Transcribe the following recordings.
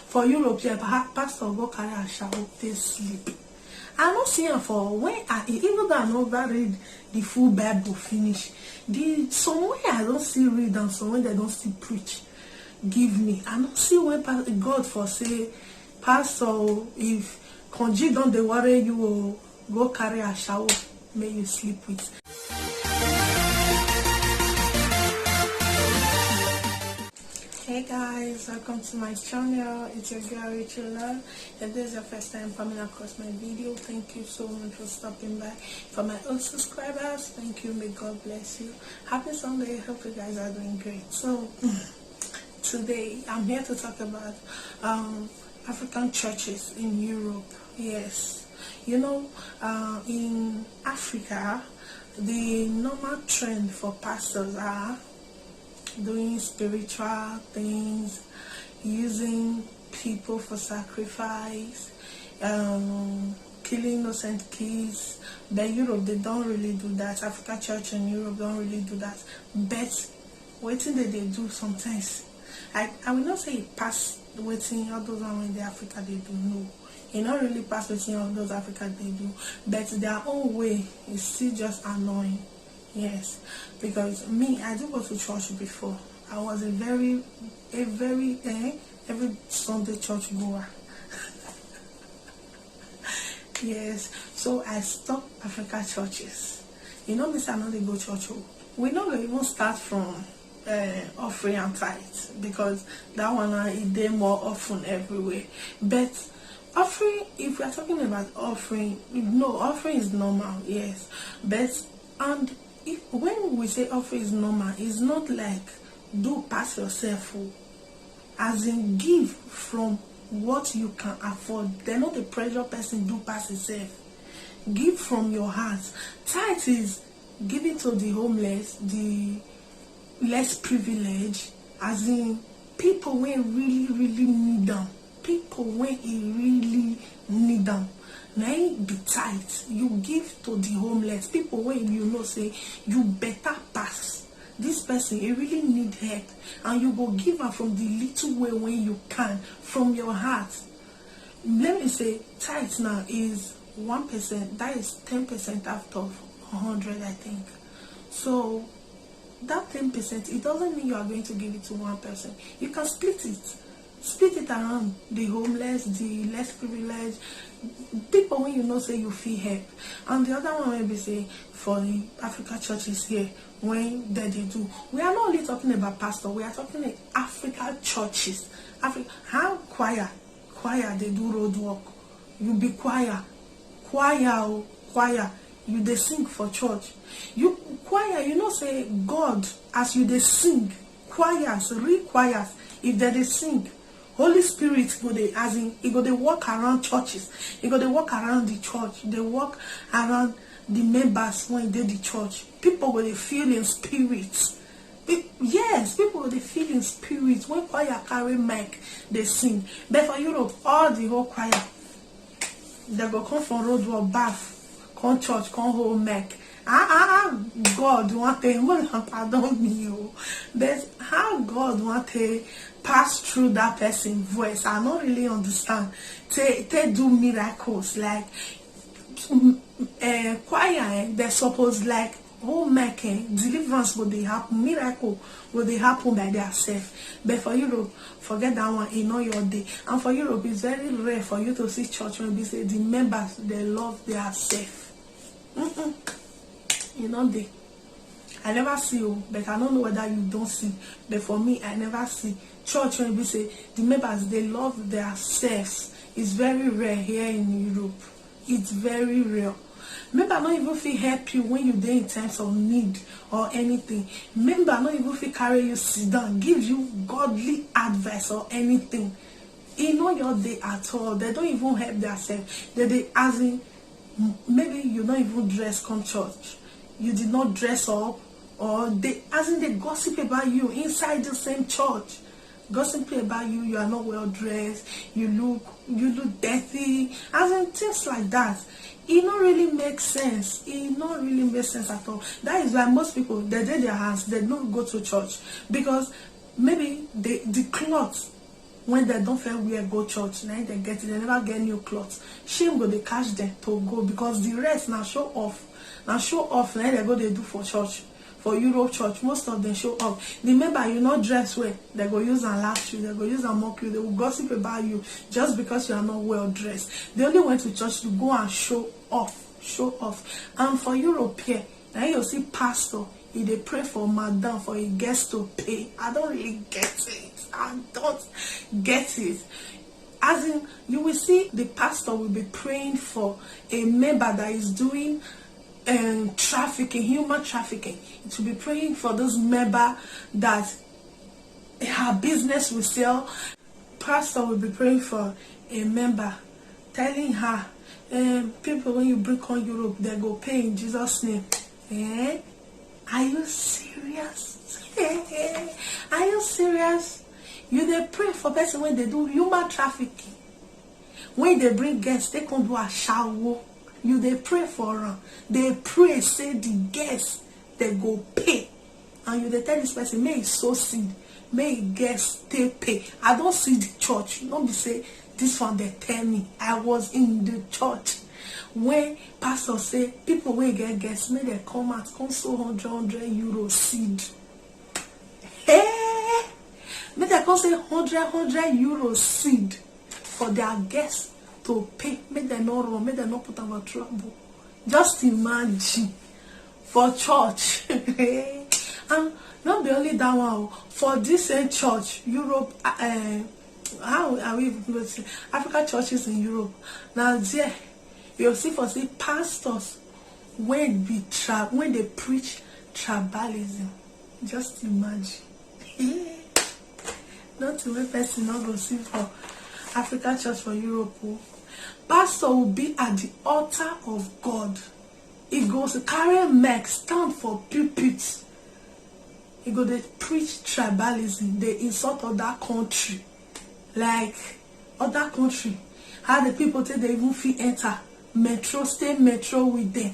For Europe, yeah, pastor go carry a shower, they sleep. I don't see her for when even though I never read the full Bible finish. Somewhere I don't see read and somewhere they don't see preach. Give me. I don't see when God for say, pastor, if conjure don't they worry you will go carry a shower, may you sleep with. Hey guys, welcome to my channel. It's your girl Richie. If this is your first time coming across my video, thank you so much for stopping by. For my old subscribers, thank you. May God bless you. Happy Sunday. Hope you guys are doing great. So today I'm here to talk about African churches in Europe. Yes, you know, in Africa, the normal trend for pastors are doing spiritual things, using people for sacrifice, killing innocent kids. But Europe, they don't really do that. African church in Europe don't really do that. But waiting that they do sometimes, I will not say it pass waiting all those when the Africa they do. No, it not really pass waiting all those Africa they do, but their own way is still just annoying. Yes, because me, I do go to church before. I was a very every Sunday church goer. Yes, so I stopped African churches. You know, Miss, I know they go church. We not gonna even start from offering and tithes, because that one is there more often everywhere. But offering, if we are talking about offering, no, offering is normal, yes, but when we say offering is normal, it's not like do pass yourself, as in give from what you can afford. They're not the pressure person do pass yourself. Give from your heart. Tithe is giving to the homeless, the less privileged, as in people when really need them. People when really need them. Now be tight. You give to the homeless people when you know say you better pass this person. He really need help, and you go give her from the little way when you can from your heart. Let me say tithe now is 1%. That is 10% out of 100, I think. So that 10%, it doesn't mean you are going to give it to one person. You can split it around the homeless, the less privileged, people when you know say you feel help. And the other one maybe say for the African churches here, when they do, we are not only talking about pastor, we are talking about African churches. How choir they do road work. You be choir, you they sing for church. You choir, you know say God as you they sing, choirs, choirs, if they sing, Holy Spirit go they, as in he go they walk around churches, he go they walk around the church, they walk around the members when they the church. People go they feel in spirit. Yes, people go they feel in spirit when choir carry mic they sing. But for Europe, all the whole choir they go come from road or bath, come church, come hold mic. God want to pardon me, but how God want to pass through that person's voice? I don't really understand. They do miracles like choir. They suppose like making deliverance will they happen, miracle will they happen by themselves. But for Europe, forget that one. In all your day, and for Europe, it's very rare for you to see church when they say the members they love their self. You know they. I never see you, but I don't know whether you don't see. But for me, I never see church when we say the members they love their selves. It's very rare here in Europe. It's very rare. Member not even feel help you when you're there in times of need or anything. Member not even feel carry you sit down, give you godly advice or anything. In all your day at all, they don't even help themselves. They as in maybe you don't even dress come church. You did not dress up, or they as in they gossip about you inside the same church. Gossip about you, you are not well dressed, you look dirty, as in things like that. It not really makes sense. It not really makes sense at all. That is why most people they did their hands, they don't go to church, because maybe the clothes when they don't feel wear go church, now they get it, they never get new clothes. Shame go they catch them to go, because the rest now show off. Now show off, now they go they do for church. For Europe church, most of them show up. Remember, you not dress well, they go use and laugh you, they go use and mock you, they will gossip about you just because you are not well dressed. They only went to church to go and show off. And for Europe here, now you see pastor, they pray for madam for a guest to pay. I don't really get it. I don't get it. As in, you will see the pastor will be praying for a member that is doing trafficking, human trafficking. It will be praying for those member that her business will sell. Pastor will be praying for a member, telling her, people, when you bring on Europe, they go pay in Jesus' name. Are you serious? Are you serious? You they pray for person when they do human trafficking. When they bring guests, they can do a shower. You they pray for them. They pray, say the guests, they go pay. And you they tell this person, may it sow seed, may guests they pay. I don't see the church. You don't be say, this one they tell me. I was in the church. When pastor say, people will get guests, may they come out, come so 100 euro seed. Hey! May they come say 100 euro seed for their guests to pay. May they not run, may they not put them in trouble. Just imagine, for church. And not be only that one, for this church, Europe, how are we going to say, African churches in Europe. Now there, you see for say pastors when they preach tribalism. Just imagine. Not to make person not go see for African church for Europe. Pastor will be at the altar of God. He goes to carry mic, stand for pulpits. He go to preach tribalism. They insult other country, like other country. How the people say they even feel enter metro, stay metro with them.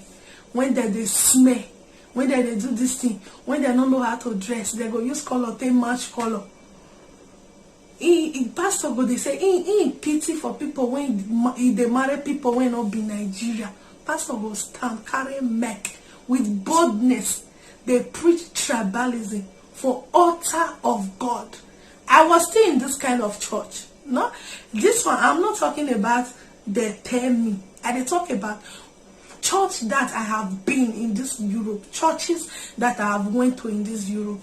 When they smell, when they do this thing, when they don't know how to dress, they go use color, they match color. Pastor go they say in pity for people when they marry people when not be Nigeria. Pastor go stand, carry mic with boldness. They preach tribalism for altar of God. I was still in this kind of church. No, this one I'm not talking about they tell me. I talk about church that I have been in this Europe, churches that I have went to in this Europe.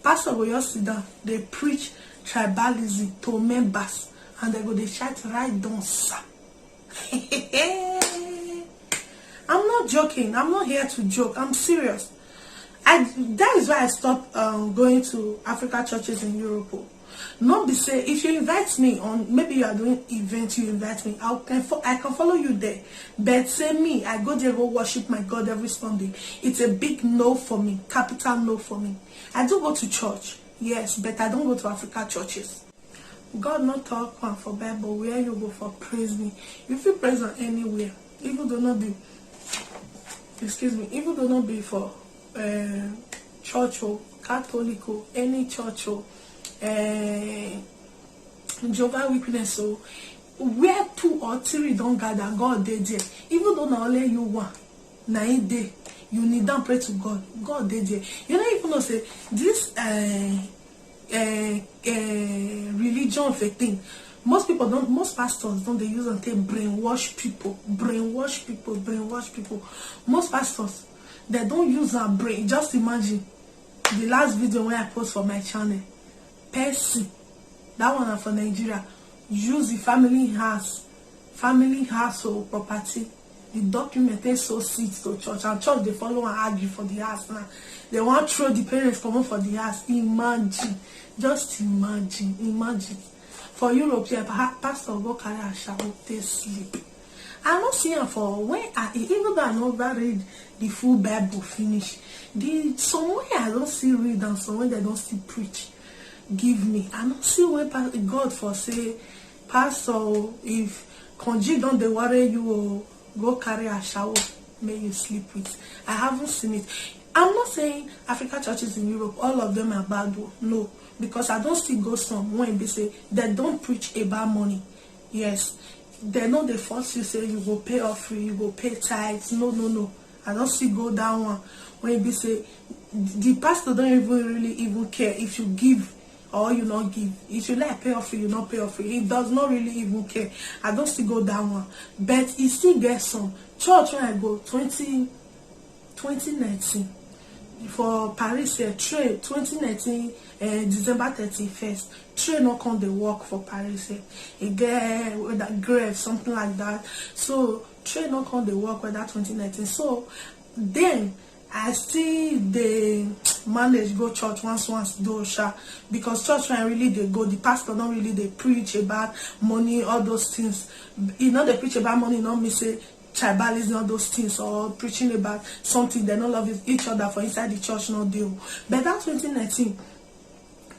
Pastor go just sit down, they preach tribalism to members, and they go they shout right down, sir. I'm not joking. I'm not here to joke. I'm serious. That is why I stopped going to African churches in Europe. Not be say if you invite me on, maybe you are doing events, you invite me, I can follow you there. But say me, I go there, go worship my God every Sunday. It's a big no for me, capital no for me. I do go to church, yes, but I don't go to African churches. God not talk one for Bible where you go for praise me. If you praise on anywhere, even though not be, even though not be for church or Catholic or any church or Jehovah's Witness, so where 2 or 3 don't gather, God they there. Even though not only you one, na day you need to pray to God. God they there. You don't even know say this religion of a thing. Most people don't. Most pastors don't. They use and they brainwash people. Most pastors they don't use our brain. Just imagine the last video when I post for my channel. Person, that one for Nigeria, use the family household property. The document they sow seeds to church, and church they follow and argue for the house now. They want to throw the parents coming for the house. Imagine, just imagine. For Europe, yeah, pastor go carry a shower, they sleep. I don't see him for when even though I never read the full Bible finish. Somewhere I don't see read and somewhere they don't see preach. Give me. I don't see where God for say, pastor, if conjure don't they worry you go carry a shower, may you sleep with. I haven't seen it. I'm not saying African churches in Europe, all of them are bad. No. because I don't still go some when they say they don't preach about money. Yes, they know they force you say you go pay offering, you go pay tithes. No. I don't still go down one when they say the pastor don't even care if you give or you not give. If you like pay offering, you not pay offering. He does not really even care. I don't still go down one, but he still gets some church when I go 2019 for Paris here. Trey 2019 December 31st. Trey not come the work for Paris here. He get with that grave something like that. So Trey not come the work with that 2019. So then I still they manage go church once do sha, because church when really they go, the pastor don't really they preach about money, all those things. You know they preach about money, not me say tribalism, all those things, or preaching about something they don't love each other for inside the church, no deal. But that 2019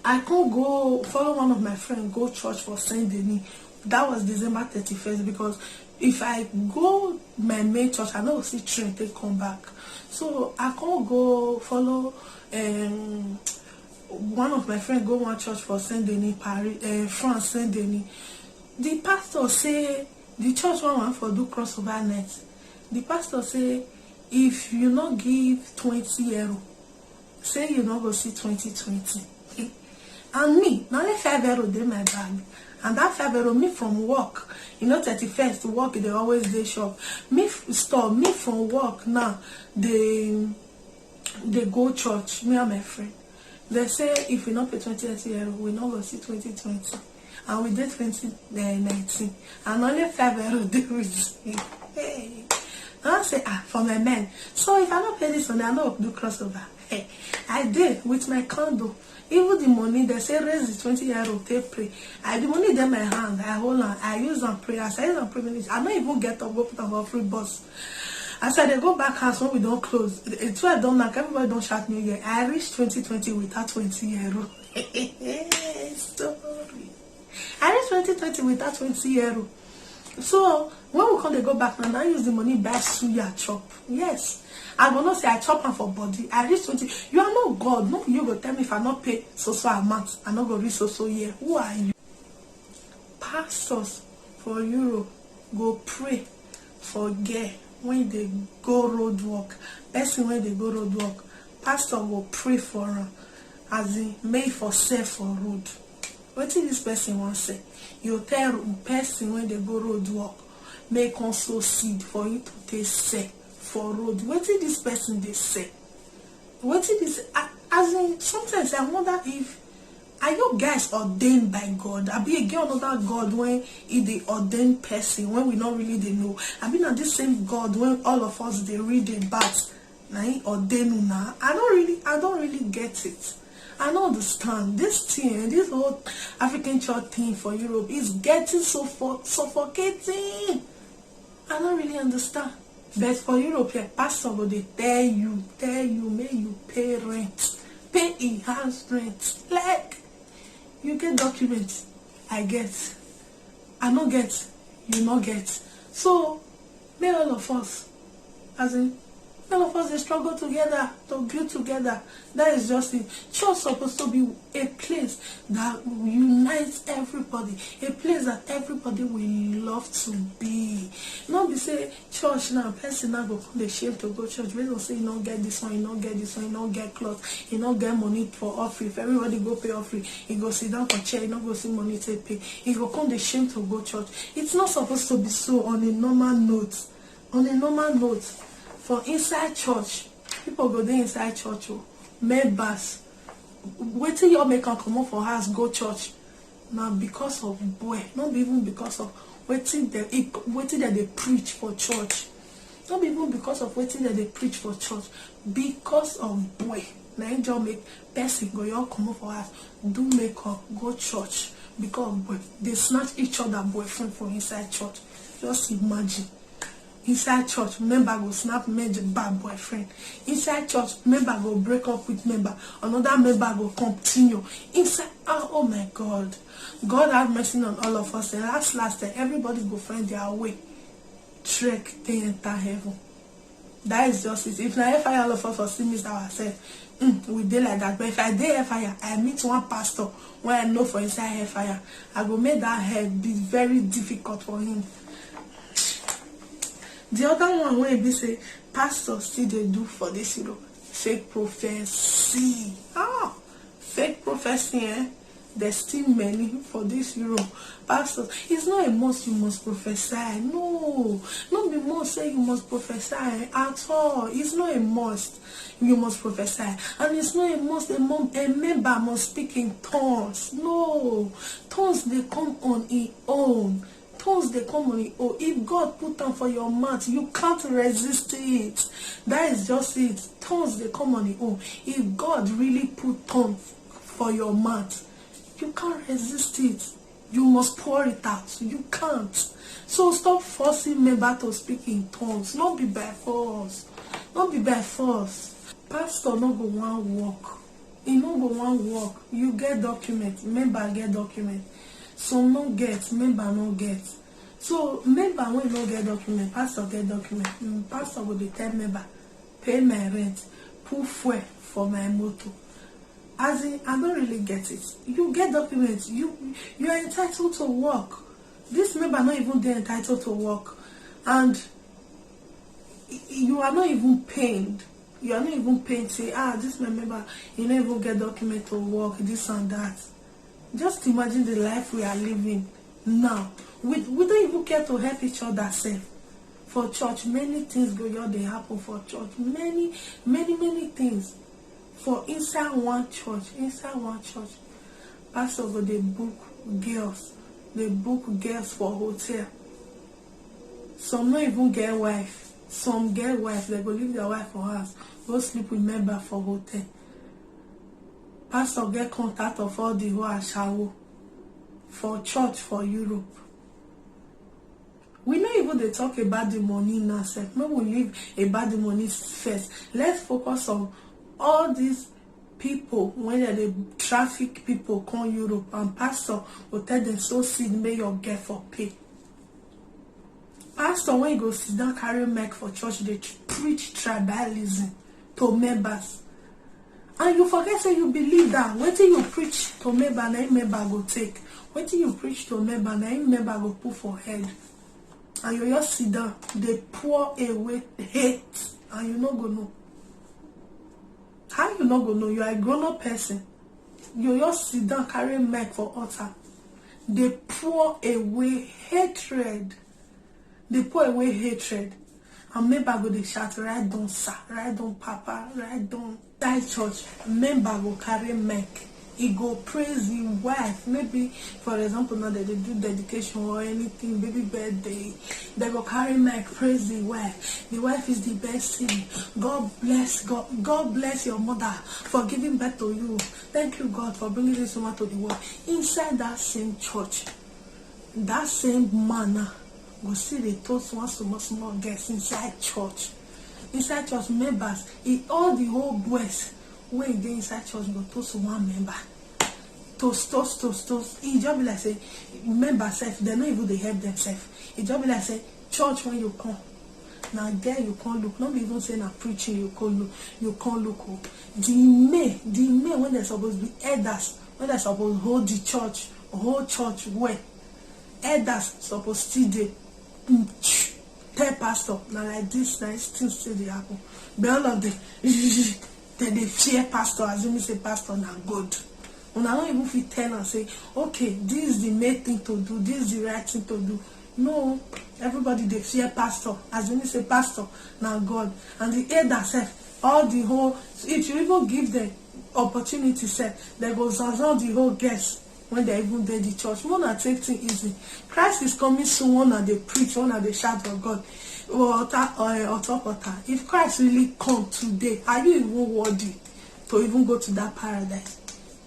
I can't go follow one of my friends go church for Saint Denis. That was December 31st, because if I go my main church, I know see train they come back. So I can't go follow one of my friends go one church for Saint Denis, Paris, France, Saint Denis. The pastor say the church want for do crossover night. The pastor say if you not give 20 euro, say you not go see 2020. And me, not only 5 euro in my bag. And that 5 euro, me from work, 31st work, they always day shop. Me from work now, they go church, me and my friend. They say if we not pay 20 euro, we not go see 2020. And we did 2019. And only 5 euro they will see. Hey. And I say, for my men. So if I not pay this one, I not do crossover. Hey, I did with my condo. Even the money, they say raise the 20 euro, take pray. The money in my hand, I hold on, I use on prayers, I use on prayer. I don't even get up, go put on a free bus. As I go back house when we don't close, it's why I don't knock, everybody don't shout New Year. I reached 2020 without 20 euro. Story. I reached 2020 without 20 euro. So when we come to go back now, I use the money buy suya chop. Yes. I will not say I chop am for body. I reach 20. You are not God. No, you go tell me if I not pay so amount, I not go reach so year. Who are you? Pastors for Europe go pray for girl when they go road work. Person when they go road work, pastor will pray for her as in made for safe for road. What did this person want say? You tell person when they go road work, make also seed for you to take safe for road. What did this person they say? What did this? As in, sometimes I wonder if are you guys ordained by God? I be again another God when he the ordained person when we not really they know. I mean at this same God when all of us they read about now he ordained now. I don't really get it. I don't understand this thing, this whole African church thing for Europe is getting so suffocating. I don't really understand. But for Europe, here, pastor will they tell you, may you pay rent, pay enhanced rent. Like you get documents, I get, I not get, you not get. So may all of us, as in all of us, they struggle together to build together. That is just it. Church supposed to be a place that unites everybody, a place that everybody will love to be. Not be say church now, person now go come shame to go church. We don't say you don't get this one, you don't get this one, you don't get clothes, you don't get money for offering. If everybody go pay offering, you go sit down for chair, you don't go see money to pay. You go come shame to go church. It's not supposed to be so on a normal note. On a normal note. For inside church, people go there inside church, members, waiting your make and come up for house, go church. Now because of boy, not even because of waiting that they preach for church. Not even because of waiting that they preach for church. Because of boy. Now angel make person go y'all come up for house, do makeup, go church. Because of boy. They snatch each other boyfriend from inside church. Just imagine. Inside church, member go snap major bad boyfriend. Inside church, member go break up with member. Another member go continue. Inside, oh my God. God have mercy on all of us. And last everybody go find their way. Trek, they enter heaven. That is just it. If na fire all of us for still miss ourselves, we dey like that. But if I dey fire, I meet one pastor when I know for inside fire, I go make that head be very difficult for him. The other one wey be say pastor still dey do for this fake prophecy. Fake prophecy, there's still many for this pastors. It's not a must you must prophesy. No, not be must say you must prophesy at all. It's not a must you must prophesy, and it's not a must a member must speak in tongues. No, tongues they come on its own. Tongues they come on its own. If God put them for your mouth, you can't resist it. That is just it. Tongues they come on its own. If God really put tongues for your mouth, you can't resist it. You must pour it out. You can't. So stop forcing member to speak in tongues. Not be by force. Not be by force. Pastor no go one work. He no go one work. You get document. Member get document. Some no get. Member no get. So member when no get document, pastor get document. Pastor go dey tell member, pay my rent, put fuel for my motor. As in, I don't really get it. You get documents. You are entitled to work. This member not even there entitled to work, and you are not even paid. You are not even paid. Say, this my member. You don't even get document to work. This and that. Just imagine the life we are living now. We don't even care to help each other. Safe for church. Many things go on. They happen for church. Many things. For inside one church, pastor go dey book girls. They book girls for hotel. Some no even get wife. Some get wife. They go leave their wife for house, go sleep with member for hotel. Pastor get contact of all the whole ashawo for church for Europe. We not even they talk about the money now. Maybe we leave about the money first. Let's focus on all these people when they traffic people come Europe, and pastor will tell them so seed may your get for pay. Pastor when you go sit down carry mic for church, they preach tribalism to members, and you forget say you believe that. What till you preach to member, na member go take. What till you preach to member, na member go put for head, and you just sit down, they pour away hate, and you not go know. How you not gonna know? You are a grown-up person. You just sit down, carry mic for altar. They pour away hatred. They pour away hatred. And member go they shout, right down, sir, right down, papa, right down. That church, member go carry mic. He go praise his wife. Maybe, for example, now that they do dedication or anything, baby birthday, they go carry mic, praise the wife. The wife is the best thing. God bless your mother for giving birth to you. Thank you, God, for bringing this woman to the world. Inside that same church, that same manner, go see the toast one small girls inside church. Inside church members, all the whole boys. When they inside church go toast one member, toast. It just be like say member self, they not even they help themselves. It just be like say church when you come, now there you can't look. Not even say na preaching you can't look. The May when they're supposed to be elders, when they're supposed to hold the church, whole church where elders supposed to dey tell pastor now like this nice things still they happen. But all of them. They fear pastor, as you say pastor now good. And I don't even feel tell and say, okay, this is the main thing to do, this is the right thing to do. No, everybody they fear pastor, as you say pastor now God. And the elder self, all the whole, if you even give them opportunity self, they go zazan the whole guests when they even did the church. One are take things easy. Christ is coming soon, one are they preach, one are they shout for God. If Christ really come today, are you even worthy to even go to that paradise?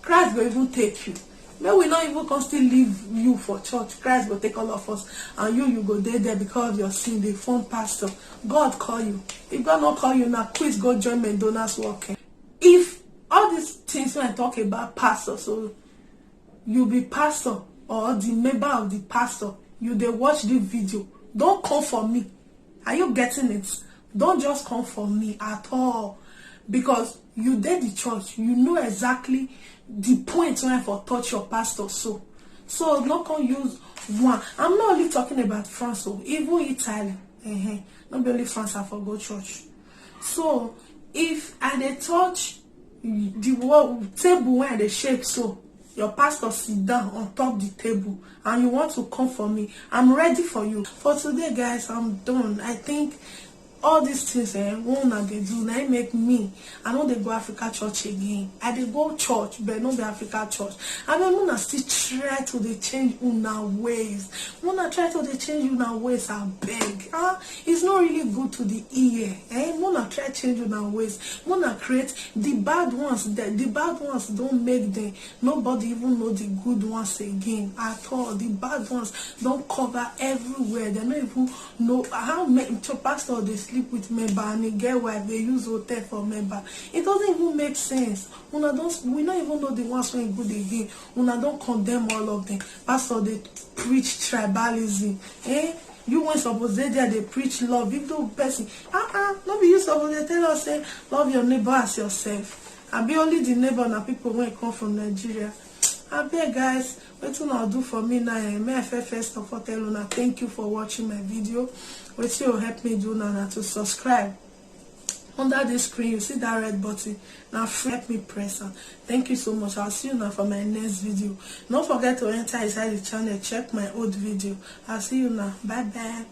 Christ will even take you. May we not even come still leave you for church. Christ will take all of us, and you go there because of your sin. They form pastor. God call you. If God not call you now, please go join McDonald's working. If all these things when I talk about pastor, so you be pastor or the member of the pastor, you they watch this video. Don't come for me. Are you getting it? Don't just come for me at all, because you did the church, you know exactly the point when I for touch your pastor. So not come use one. I'm not only talking about France, so even Italy, not be only France I for go church. So if I dey touch the table when they shake, so your pastor sit down on top the table and you want to come for me, I'm ready for you. For today, guys, I'm done. I think all these things one they do now make me, I know they go Africa church again. I dey go church but not the Africa church. I mean, wanna still try to dey change una ways. Wanna try to dey change una ways, I beg. It's not really good to the ear. Wanna try change una ways. Wanna create the bad ones. The bad ones don't make them. Nobody even know the good ones again at all. The bad ones don't cover everywhere. They don't even know how many pastor they sleep with member and they get wife, they use hotel for member. It doesn't even make sense. We don't even know the ones when good again. Una don't condemn all of them. Pastor they preach tribalism. You weren't supposed to there, they preach love. If the person not be you supposed to tell us say love your neighbor as yourself. I be only the neighbor na people when come from Nigeria. I beg, guys, what you do for me now? May I first of all tell una thank you for watching my video. What you help me do now to subscribe. Under the screen you see that red button. Now help me press on. Thank you so much. I'll see you now for my next video. Don't forget to enter inside the channel, check my old video. I'll see you now. Bye bye.